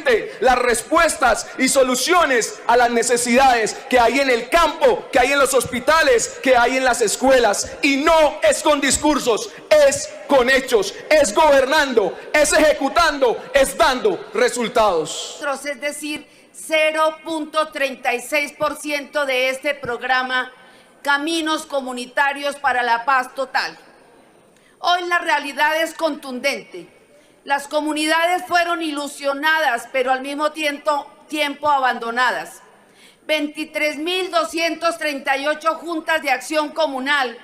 realmente las respuestas y soluciones a las necesidades que hay en el campo, que hay en los hospitales, que hay en las escuelas. Y no es con discursos, es con hechos, es gobernando, es ejecutando, es dando resultados. Es decir, 0.36% de este programa Caminos Comunitarios para la Paz Total. Hoy la realidad es contundente. Las comunidades fueron ilusionadas, pero al mismo tiempo abandonadas. 23.238 juntas de acción comunal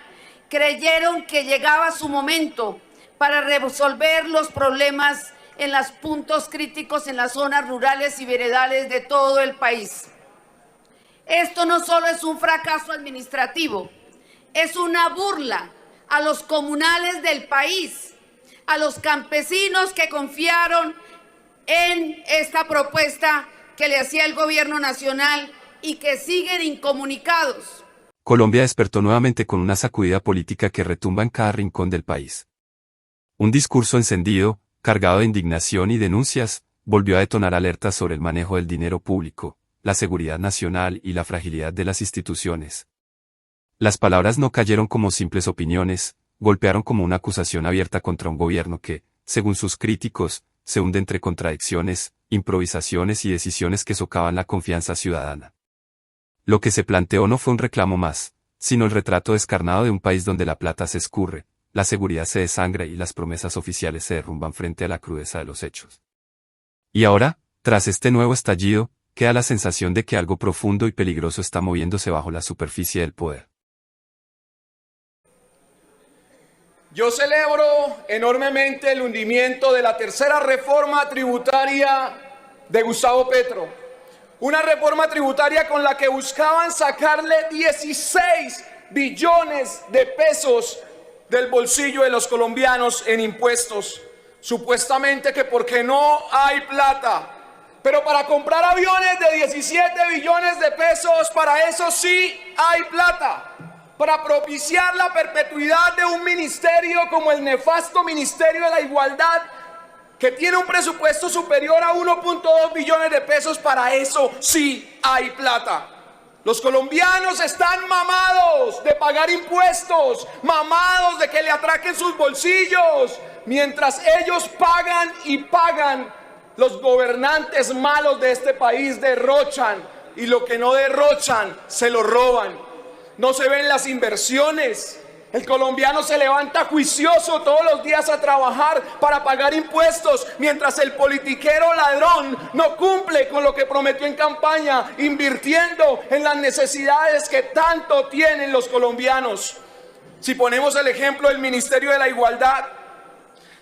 creyeron que llegaba su momento para resolver los problemas en los puntos críticos en las zonas rurales y veredales de todo el país. Esto no solo es un fracaso administrativo, es una burla a los comunales del país, a los campesinos que confiaron en esta propuesta que le hacía el gobierno nacional y que siguen incomunicados. Colombia despertó nuevamente con una sacudida política que retumba en cada rincón del país. Un discurso encendido, cargado de indignación y denuncias, volvió a detonar alertas sobre el manejo del dinero público, la seguridad nacional y la fragilidad de las instituciones. Las palabras no cayeron como simples opiniones, golpearon como una acusación abierta contra un gobierno que, según sus críticos, se hunde entre contradicciones, improvisaciones y decisiones que socavan la confianza ciudadana. Lo que se planteó no fue un reclamo más, sino el retrato descarnado de un país donde la plata se escurre, la seguridad se desangra y las promesas oficiales se derrumban frente a la crudeza de los hechos. Y ahora, tras este nuevo estallido, queda la sensación de que algo profundo y peligroso está moviéndose bajo la superficie del poder. Yo celebro enormemente el hundimiento de la tercera reforma tributaria de Gustavo Petro. Una reforma tributaria con la que buscaban sacarle 16 billones de pesos del bolsillo de los colombianos en impuestos. Supuestamente que porque no hay plata. Pero para comprar aviones de 17 billones de pesos, para eso sí hay plata. Para propiciar la perpetuidad de un ministerio como el nefasto Ministerio de la Igualdad, que tiene un presupuesto superior a 1.2 billones de pesos, para eso sí hay plata. Los colombianos están mamados de pagar impuestos, mamados de que le atraquen sus bolsillos, mientras ellos pagan y pagan. Los gobernantes malos de este país derrochan, y lo que no derrochan se lo roban. No se ven las inversiones. El colombiano se levanta juicioso todos los días a trabajar para pagar impuestos, mientras el politiquero ladrón no cumple con lo que prometió en campaña, invirtiendo en las necesidades que tanto tienen los colombianos. Si ponemos el ejemplo del Ministerio de la Igualdad,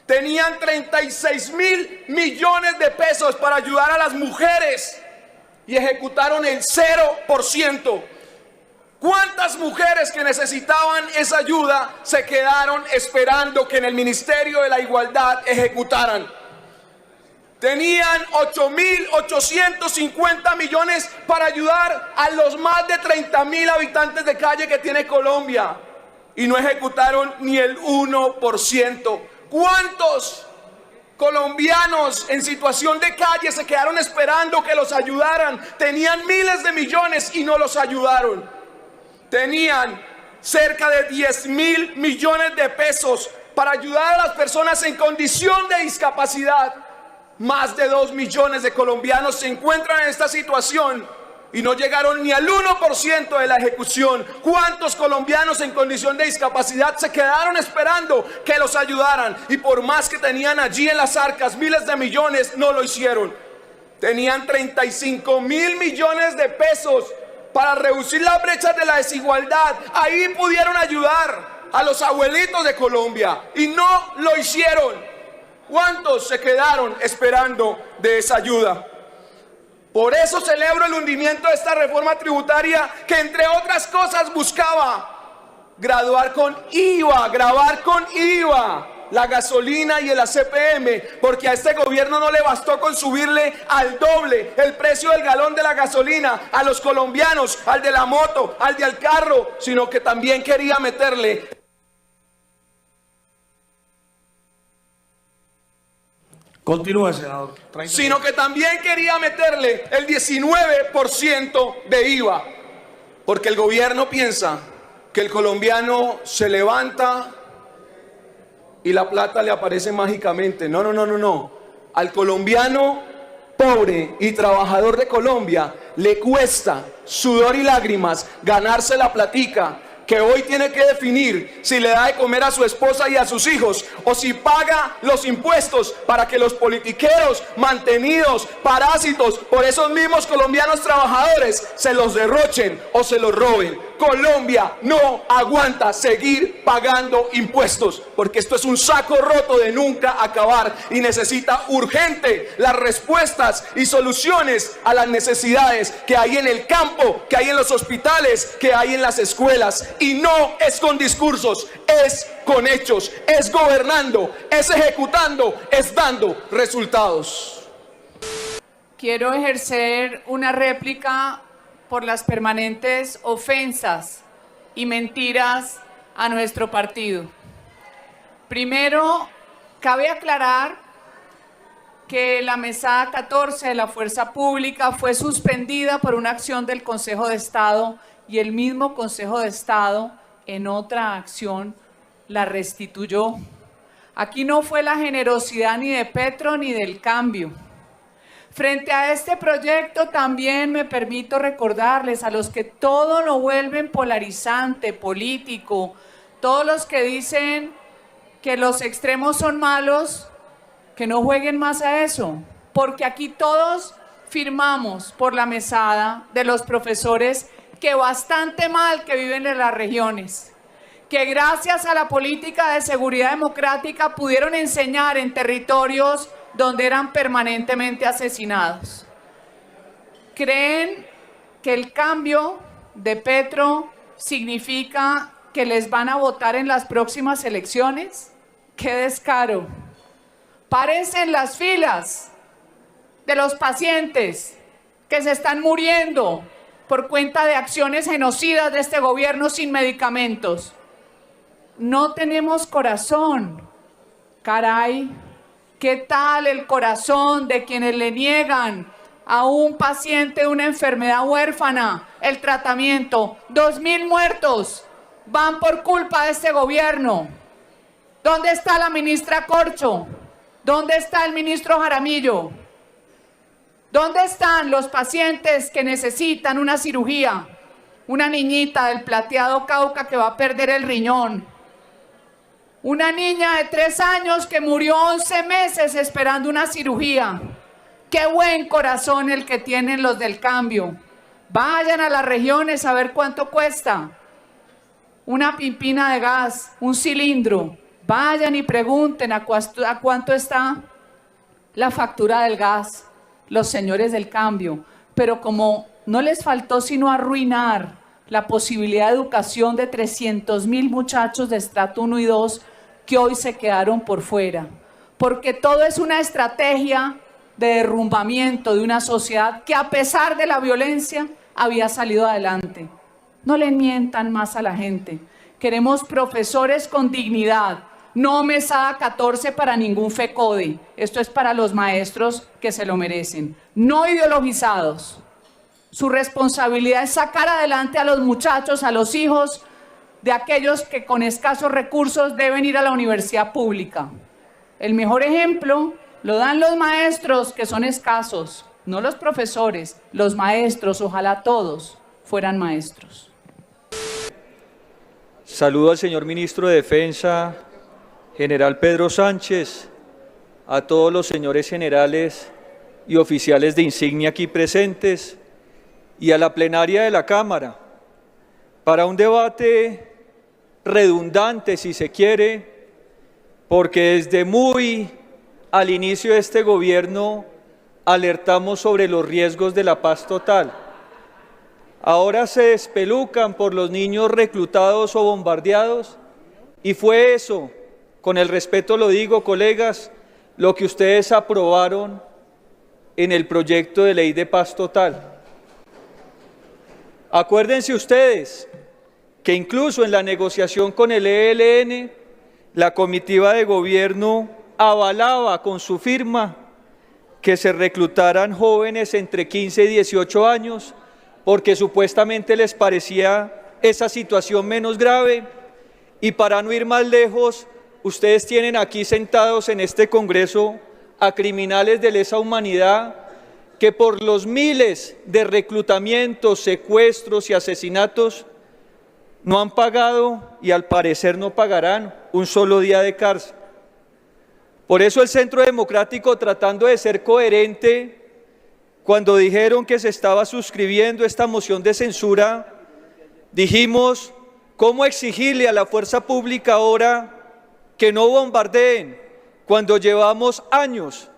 tenían 36.000 millones de pesos para ayudar a las mujeres y ejecutaron el 0%. ¿Cuántas mujeres que necesitaban esa ayuda se quedaron esperando que en el Ministerio de la Igualdad ejecutaran? Tenían 8.850 millones para ayudar a los más de 30.000 habitantes de calle que tiene Colombia y no ejecutaron ni el 1%. ¿Cuántos colombianos en situación de calle se quedaron esperando que los ayudaran? Tenían miles de millones y no los ayudaron. Tenían cerca de 10.000 millones de pesos para ayudar a las personas en condición de discapacidad. Más de 2 millones de colombianos se encuentran en esta situación y no llegaron ni al 1% de la ejecución. ¿Cuántos colombianos en condición de discapacidad se quedaron esperando que los ayudaran? Y por más que tenían allí en las arcas miles de millones, no lo hicieron. Tenían 35.000 millones de pesos para reducir las brechas de la desigualdad. Ahí pudieron ayudar a los abuelitos de Colombia y no lo hicieron. ¿Cuántos se quedaron esperando de esa ayuda? Por eso celebro el hundimiento de esta reforma tributaria que, entre otras cosas, buscaba grabar con IVA la gasolina y el ACPM, porque a este gobierno no le bastó con subirle al doble el precio del galón de la gasolina a los colombianos, al de la moto, al del carro, sino que también quería meterle Continúe, senador. 30 sino que también quería meterle el 19% de IVA, porque el gobierno piensa que el colombiano se levanta y la plata le aparece mágicamente. No, no, no, no, no. Al colombiano pobre y trabajador de Colombia le cuesta sudor y lágrimas ganarse la platica que hoy tiene que definir si le da de comer a su esposa y a sus hijos o si paga los impuestos para que los politiqueros mantenidos, parásitos por esos mismos colombianos trabajadores se los derrochen o se los roben. Colombia no aguanta seguir pagando impuestos porque esto es un saco roto de nunca acabar y necesita urgente las respuestas y soluciones a las necesidades que hay en el campo, que hay en los hospitales, que hay en las escuelas. Y no es con discursos, es con hechos, es gobernando, es ejecutando, es dando resultados. Quiero ejercer una réplica por las permanentes ofensas y mentiras a nuestro partido. Primero, cabe aclarar que la mesada 14 de la Fuerza Pública fue suspendida por una acción del Consejo de Estado y el mismo Consejo de Estado en otra acción la restituyó. Aquí no fue la generosidad ni de Petro ni del Cambio. Frente a este proyecto también me permito recordarles a los que todo lo vuelven polarizante, político, todos los que dicen que los extremos son malos, que no jueguen más a eso, porque aquí todos firmamos por la mesada de los profesores que bastante mal que viven en las regiones, que gracias a la política de seguridad democrática pudieron enseñar en territorios donde eran permanentemente asesinados. ¿Creen que el cambio de Petro significa que les van a votar en las próximas elecciones? ¡Qué descaro! Párense en las filas de los pacientes que se están muriendo por cuenta de acciones genocidas de este gobierno sin medicamentos. No tenemos corazón. Caray, ¿qué tal el corazón de quienes le niegan a un paciente de una enfermedad huérfana el tratamiento? 2.000 muertos van por culpa de este gobierno. ¿Dónde está la ministra Corcho? ¿Dónde está el ministro Jaramillo? ¿Dónde están los pacientes que necesitan una cirugía? Una niñita del Plateado Cauca que va a perder el riñón. Una niña de 3 años que murió 11 meses esperando una cirugía. ¡Qué buen corazón el que tienen los del Cambio! Vayan a las regiones a ver cuánto cuesta una pimpina de gas, un cilindro. Vayan y pregunten a cuánto está la factura del gas, los señores del Cambio. Pero como no les faltó sino arruinar la posibilidad de educación de 300.000 muchachos de estrato 1 y 2 que hoy se quedaron por fuera. Porque todo es una estrategia de derrumbamiento de una sociedad que a pesar de la violencia había salido adelante. No le mientan más a la gente. Queremos profesores con dignidad. No mesada 14 para ningún FECODE. Esto es para los maestros que se lo merecen. No ideologizados. Su responsabilidad es sacar adelante a los muchachos, a los hijos de aquellos que con escasos recursos deben ir a la universidad pública. El mejor ejemplo lo dan los maestros que son escasos, no los profesores, los maestros. Ojalá todos fueran maestros. Saludo al señor ministro de Defensa, general Pedro Sánchez, a todos los señores generales y oficiales de insignia aquí presentes y a la plenaria de la Cámara para un debate redundante, si se quiere, porque desde muy al inicio de este gobierno alertamos sobre los riesgos de la paz total. Ahora se despelucan por los niños reclutados o bombardeados y fue eso, con el respeto lo digo, colegas, lo que ustedes aprobaron en el proyecto de ley de paz total. Acuérdense ustedes que incluso en la negociación con el ELN, la comitiva de gobierno avalaba con su firma que se reclutaran jóvenes entre 15 y 18 años porque supuestamente les parecía esa situación menos grave. Y para no ir más lejos, ustedes tienen aquí sentados en este Congreso a criminales de lesa humanidad que por los miles de reclutamientos, secuestros y asesinatos no han pagado y al parecer no pagarán un solo día de cárcel. Por eso el Centro Democrático, tratando de ser coherente, cuando dijeron que se estaba suscribiendo esta moción de censura, dijimos, ¿cómo exigirle a la fuerza pública ahora que no bombardeen cuando llevamos años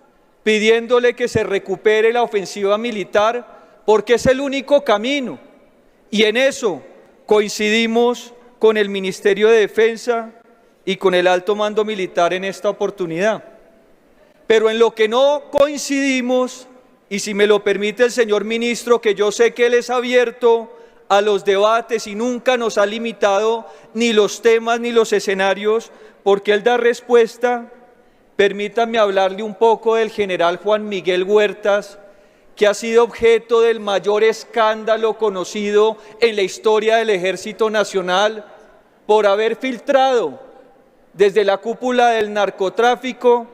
pidiéndole que se recupere la ofensiva militar porque es el único camino? Y en eso coincidimos con el Ministerio de Defensa y con el alto mando militar en esta oportunidad. Pero en lo que no coincidimos, y si me lo permite el señor ministro, que yo sé que él es abierto a los debates y nunca nos ha limitado ni los temas ni los escenarios, porque él da respuesta, permítanme hablarle un poco del general Juan Miguel Huertas, que ha sido objeto del mayor escándalo conocido en la historia del Ejército Nacional por haber filtrado desde la cúpula del narcotráfico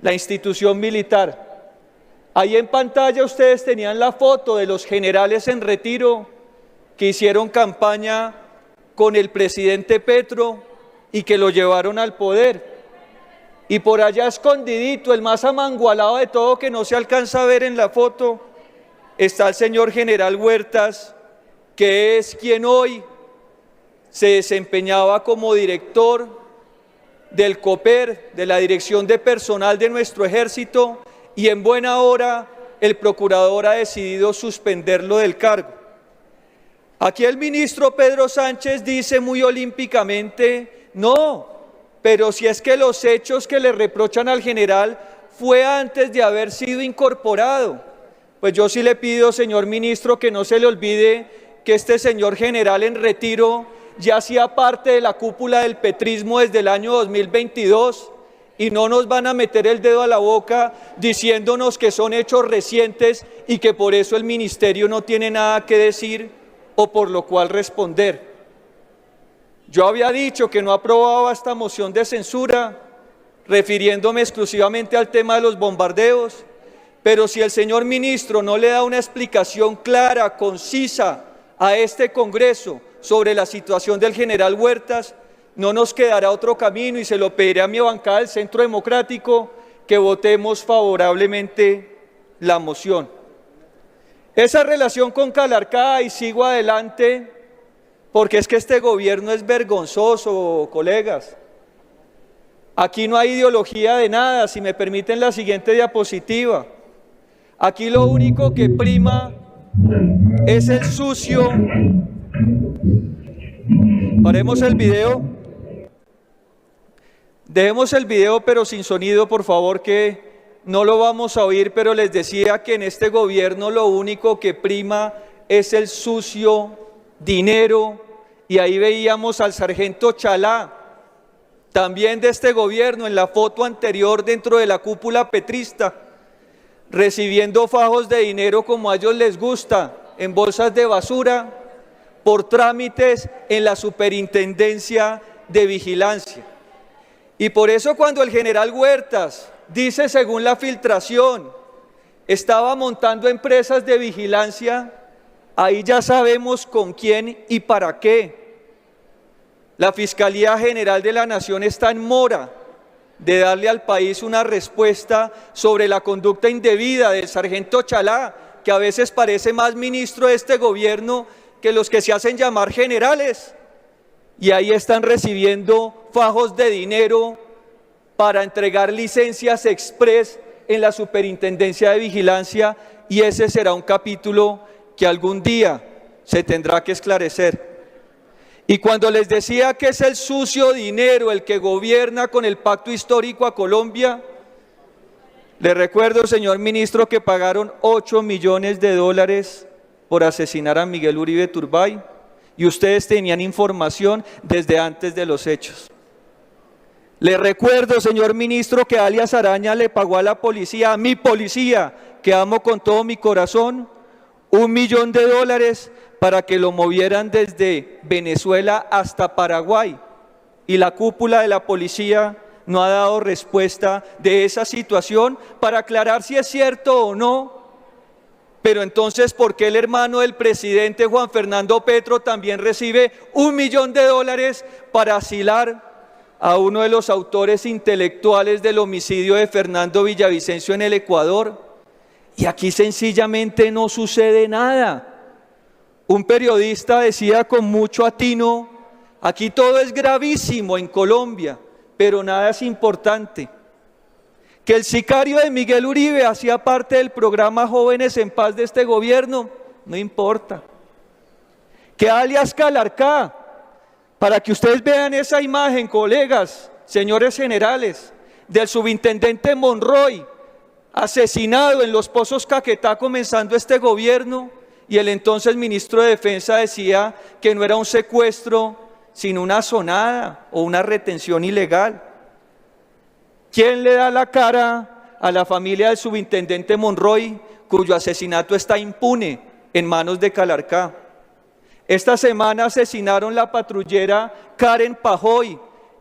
la institución militar. Ahí en pantalla ustedes tenían la foto de los generales en retiro que hicieron campaña con el presidente Petro y que lo llevaron al poder. Y por allá escondidito, el más amangualado de todo, que no se alcanza a ver en la foto, está el señor general Huertas, que es quien hoy se desempeñaba como director del COPER, de la Dirección de Personal de nuestro Ejército, y en buena hora el procurador ha decidido suspenderlo del cargo. Aquí el ministro Pedro Sánchez dice muy olímpicamente, no, pero si es que los hechos que le reprochan al general fue antes de haber sido incorporado. Pues yo sí le pido, señor ministro, que no se le olvide que este señor general en retiro ya hacía parte de la cúpula del petrismo desde el año 2022 y no nos van a meter el dedo a la boca diciéndonos que son hechos recientes y que por eso el ministerio no tiene nada que decir o por lo cual responder. Yo había dicho que no aprobaba esta moción de censura refiriéndome exclusivamente al tema de los bombardeos, pero si el señor ministro no le da una explicación clara, concisa a este Congreso sobre la situación del general Huertas, no nos quedará otro camino y se lo pediré a mi bancada del Centro Democrático que votemos favorablemente la moción. Esa relación con Calarcá, y sigo adelante, porque es que este gobierno es vergonzoso, colegas. Aquí no hay ideología de nada, si me permiten la siguiente diapositiva. Aquí lo único que prima es el sucio. Paremos el video. Dejemos el video pero sin sonido, por favor, que no lo vamos a oír, pero les decía que en este gobierno lo único que prima es el sucio dinero, y ahí veíamos al sargento Chalá, también de este gobierno, en la foto anterior dentro de la cúpula petrista, recibiendo fajos de dinero como a ellos les gusta, en bolsas de basura, por trámites en la Superintendencia de Vigilancia. Y por eso cuando el general Huertas dice, según la filtración, estaba montando empresas de vigilancia, ahí ya sabemos con quién y para qué. La Fiscalía General de la Nación está en mora de darle al país una respuesta sobre la conducta indebida del sargento Chalá, que a veces parece más ministro de este gobierno que los que se hacen llamar generales. Y ahí están recibiendo fajos de dinero para entregar licencias express en la Superintendencia de Vigilancia, y ese será un capítulo que algún día se tendrá que esclarecer. Y cuando les decía que es el sucio dinero el que gobierna con el pacto histórico a Colombia, le recuerdo, señor ministro, que pagaron $8 millones por asesinar a Miguel Uribe Turbay, y ustedes tenían información desde antes de los hechos. Le recuerdo, señor ministro, que alias Araña le pagó a la policía, a mi policía, que amo con todo mi corazón, $1 millón para que lo movieran desde Venezuela hasta Paraguay. Y la cúpula de la policía no ha dado respuesta de esa situación para aclarar si es cierto o no. Pero entonces, ¿por qué el hermano del presidente Juan Fernando Petro también recibe $1 millón para asilar a uno de los autores intelectuales del homicidio de Fernando Villavicencio en el Ecuador? Y aquí sencillamente no sucede nada. Un periodista decía con mucho atino: aquí todo es gravísimo en Colombia, pero nada es importante. Que el sicario de Miguel Uribe hacía parte del programa Jóvenes en Paz de este gobierno, no importa. Que alias Calarcá, para que ustedes vean esa imagen, colegas, señores generales, del subintendente Monroy, asesinado en los Pozos Caquetá comenzando este gobierno, y el entonces ministro de Defensa decía que no era un secuestro, sino una sonada o una retención ilegal. ¿Quién le da la cara a la familia del subintendente Monroy, cuyo asesinato está impune en manos de Calarcá? Esta semana asesinaron la patrullera Karen Pajoy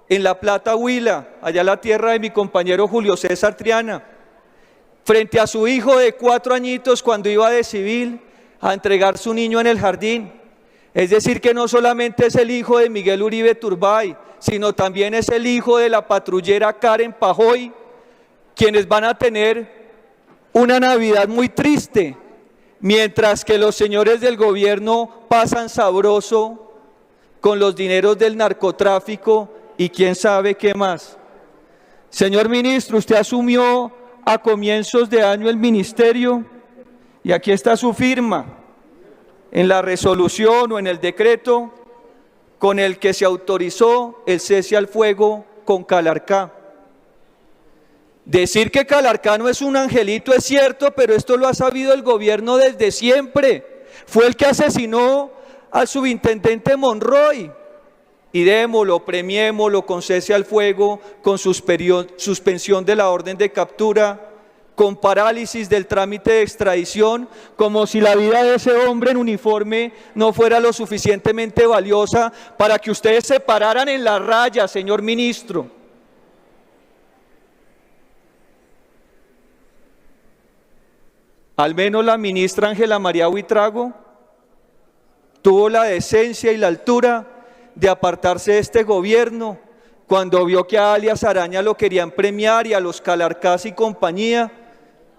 en La Plata, Huila, allá la tierra de mi compañero Julio César Triana, frente a su hijo de 4 añitos cuando iba de civil a entregar su niño en el jardín. Es decir, que no solamente es el hijo de Miguel Uribe Turbay, sino también es el hijo de la patrullera Karen Pajoy, quienes van a tener una Navidad muy triste, mientras que los señores del gobierno pasan sabroso con los dineros del narcotráfico y quién sabe qué más. Señor ministro, usted asumió a comienzos de año el ministerio y aquí está su firma en la resolución o en el decreto con el que se autorizó el cese al fuego con Calarcá. Decir que Calarcá no es un angelito es cierto, pero esto lo ha sabido el gobierno desde siempre. Fue el que asesinó al subintendente Monroy. Y démoslo, premiémoslo con cese al fuego, con suspensión de la orden de captura, con parálisis del trámite de extradición, como si la vida de ese hombre en uniforme no fuera lo suficientemente valiosa para que ustedes se pararan en la raya, señor ministro. Al menos la ministra Ángela María Buitrago tuvo la decencia y la altura de apartarse de este gobierno cuando vio que a alias Araña lo querían premiar y a los Calarcás y compañía.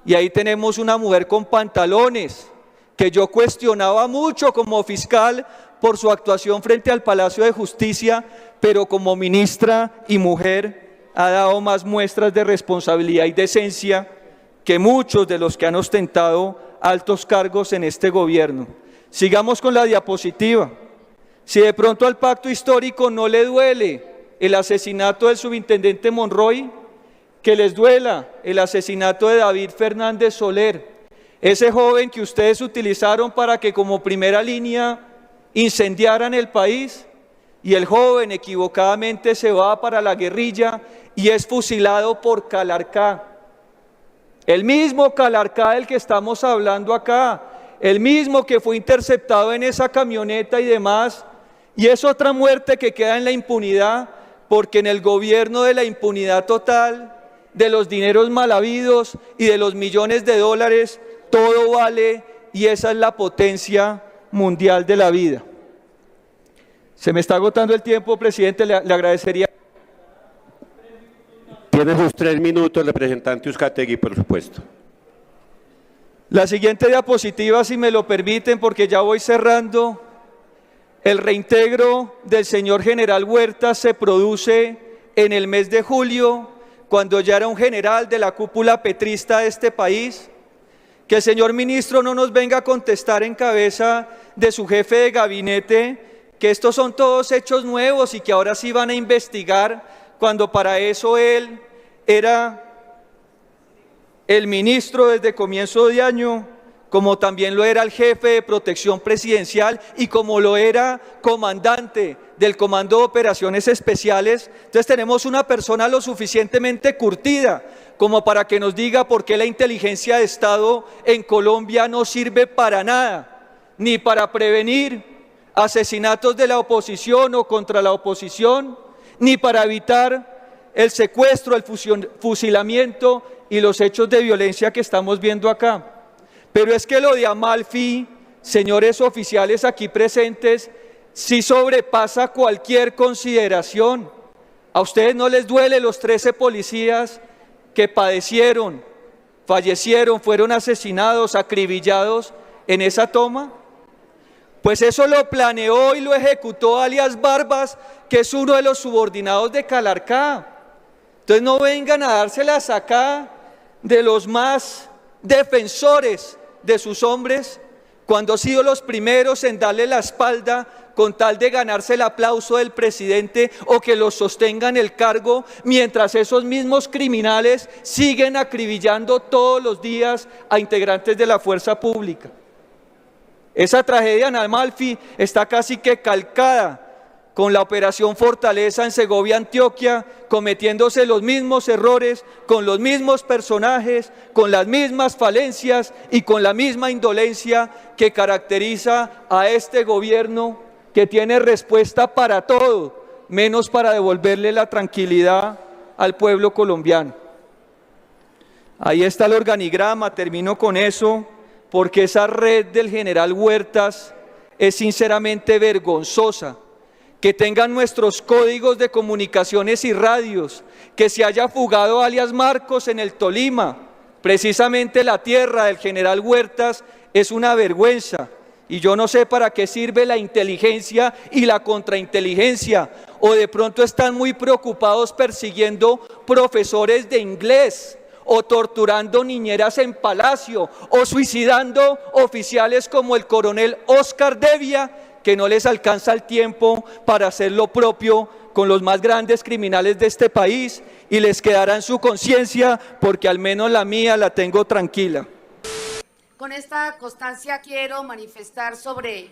Y ahí tenemos una mujer con pantalones que yo cuestionaba mucho como fiscal por su actuación frente al Palacio de Justicia, pero como ministra y mujer ha dado más muestras de responsabilidad y decencia que muchos de los que han ostentado altos cargos en este gobierno. Sigamos con la diapositiva. Si de pronto al pacto histórico no le duele el asesinato del subintendente Monroy, que les duela el asesinato de David Fernández Soler, ese joven que ustedes utilizaron para que como primera línea incendiaran el país, y el joven equivocadamente se va para la guerrilla y es fusilado por Calarcá. El mismo Calarcá del que estamos hablando acá, el mismo que fue interceptado en esa camioneta y demás, y es otra muerte que queda en la impunidad, porque en el gobierno de la impunidad total, de los dineros mal habidos y de los millones de dólares, todo vale, y esa es la potencia mundial de la vida. Se me está agotando el tiempo, presidente, le agradecería. Tiene sus 3 minutos, representante Uzcategui, por supuesto. La siguiente diapositiva, si me lo permiten, porque ya voy cerrando. El reintegro del señor general Huerta se produce en el mes de julio, cuando ya era un general de la cúpula petrista de este país. Que el señor ministro no nos venga a contestar en cabeza de su jefe de gabinete que estos son todos hechos nuevos y que ahora sí van a investigar, cuando para eso él era el ministro desde comienzo de año, como también lo era el jefe de protección presidencial y como lo era comandante del Comando de Operaciones Especiales. Entonces tenemos una persona lo suficientemente curtida como para que nos diga por qué la inteligencia de Estado en Colombia no sirve para nada, ni para prevenir asesinatos de la oposición o contra la oposición, ni para evitar el secuestro, el fusilamiento y los hechos de violencia que estamos viendo acá. Pero es que lo de Amalfi, señores oficiales aquí presentes, sí sobrepasa cualquier consideración. ¿A ustedes no les duele los 13 policías que padecieron, fallecieron, fueron asesinados, acribillados en esa toma? Pues eso lo planeó y lo ejecutó alias Barbas, que es uno de los subordinados de Calarcá. Entonces no vengan a dárselas acá de los más defensores de sus hombres, cuando han sido los primeros en darle la espalda con tal de ganarse el aplauso del presidente o que los sostengan el cargo, mientras esos mismos criminales siguen acribillando todos los días a integrantes de la fuerza pública. Esa tragedia en Amalfi está casi que calcada con la operación Fortaleza en Segovia, Antioquia, cometiéndose los mismos errores, con los mismos personajes, con las mismas falencias y con la misma indolencia que caracteriza a este gobierno, que tiene respuesta para todo, menos para devolverle la tranquilidad al pueblo colombiano. Ahí está el organigrama, termino con eso, porque esa red del general Huertas es sinceramente vergonzosa. Que tengan nuestros códigos de comunicaciones y radios, que se haya fugado alias Marcos en el Tolima, precisamente la tierra del general Huertas, es una vergüenza. Y yo no sé para qué sirve la inteligencia y la contrainteligencia, o de pronto están muy preocupados persiguiendo profesores de inglés, o torturando niñeras en Palacio, o suicidando oficiales como el coronel Oscar Devia, que no les alcanza el tiempo para hacer lo propio con los más grandes criminales de este país, y les quedará en su conciencia, porque al menos la mía la tengo tranquila. Con esta constancia quiero manifestar sobre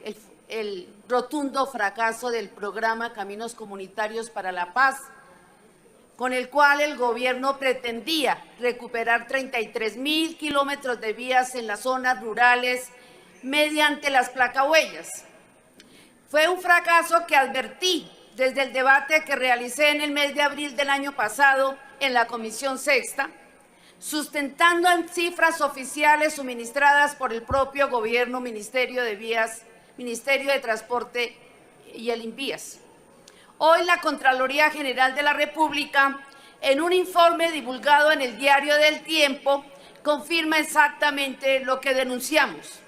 el rotundo fracaso del programa Caminos Comunitarios para la Paz, con el cual el gobierno pretendía recuperar 33.000 kilómetros de vías en las zonas rurales mediante las placahuellas. Fue un fracaso que advertí desde el debate que realicé en el mes de abril del año pasado en la Comisión Sexta, sustentando en cifras oficiales suministradas por el propio gobierno, Ministerio de Vías, Ministerio de Transporte y el INVÍAS. Hoy la Contraloría General de la República, en un informe divulgado en el Diario del Tiempo, confirma exactamente lo que denunciamos.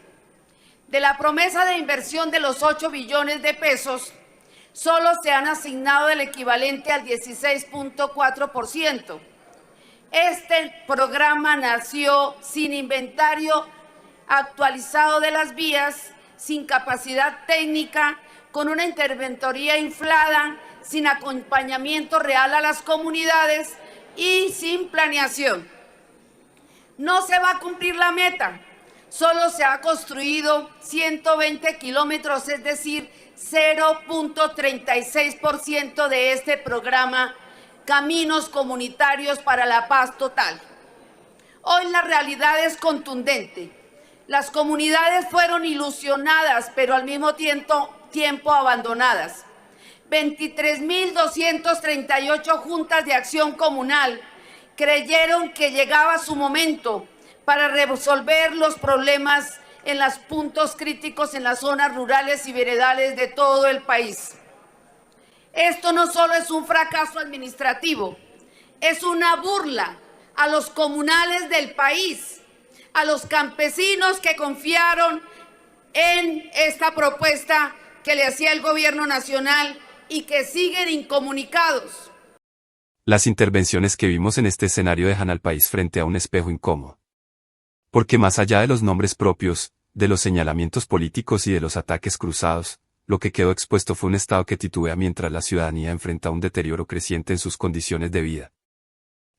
De la promesa de inversión de los 8 billones de pesos, solo se han asignado el equivalente al 16.4%. Este programa nació sin inventario actualizado de las vías, sin capacidad técnica, con una interventoría inflada, sin acompañamiento real a las comunidades y sin planeación. No se va a cumplir la meta. Solo se ha construido 120 kilómetros, es decir, 0.36% de este programa Caminos Comunitarios para la Paz Total. Hoy la realidad es contundente. Las comunidades fueron ilusionadas, pero al mismo tiempo abandonadas. 23.238 juntas de acción comunal creyeron que llegaba su momento para resolver los problemas en los puntos críticos en las zonas rurales y veredales de todo el país. Esto no solo es un fracaso administrativo, es una burla a los comunales del país, a los campesinos que confiaron en esta propuesta que le hacía el gobierno nacional y que siguen incomunicados. Las intervenciones que vimos en este escenario dejan al país frente a un espejo incómodo. Porque más allá de los nombres propios, de los señalamientos políticos y de los ataques cruzados, lo que quedó expuesto fue un Estado que titubea mientras la ciudadanía enfrenta un deterioro creciente en sus condiciones de vida.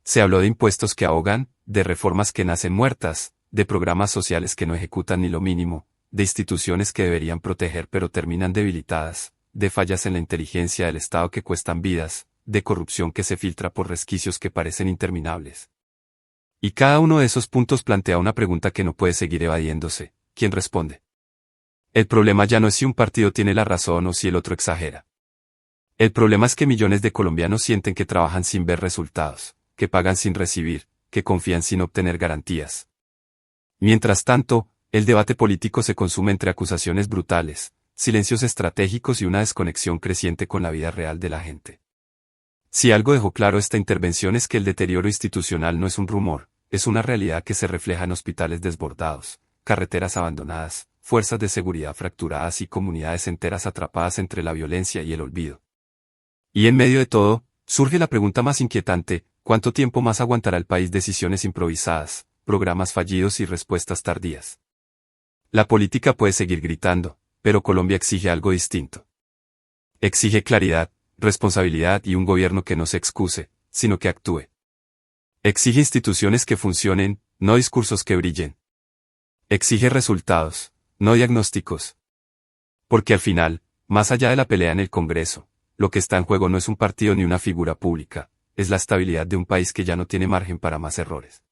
Se habló de impuestos que ahogan, de reformas que nacen muertas, de programas sociales que no ejecutan ni lo mínimo, de instituciones que deberían proteger pero terminan debilitadas, de fallas en la inteligencia del Estado que cuestan vidas, de corrupción que se filtra por resquicios que parecen interminables. Y cada uno de esos puntos plantea una pregunta que no puede seguir evadiéndose. ¿Quién responde? El problema ya no es si un partido tiene la razón o si el otro exagera. El problema es que millones de colombianos sienten que trabajan sin ver resultados, que pagan sin recibir, que confían sin obtener garantías. Mientras tanto, el debate político se consume entre acusaciones brutales, silencios estratégicos y una desconexión creciente con la vida real de la gente. Si algo dejó claro esta intervención es que el deterioro institucional no es un rumor, es una realidad que se refleja en hospitales desbordados, carreteras abandonadas, fuerzas de seguridad fracturadas y comunidades enteras atrapadas entre la violencia y el olvido. Y en medio de todo, surge la pregunta más inquietante: ¿cuánto tiempo más aguantará el país decisiones improvisadas, programas fallidos y respuestas tardías? La política puede seguir gritando, pero Colombia exige algo distinto. Exige claridad, responsabilidad y un gobierno que no se excuse, sino que actúe. Exige instituciones que funcionen, no discursos que brillen. Exige resultados, no diagnósticos. Porque al final, más allá de la pelea en el Congreso, lo que está en juego no es un partido ni una figura pública, es la estabilidad de un país que ya no tiene margen para más errores.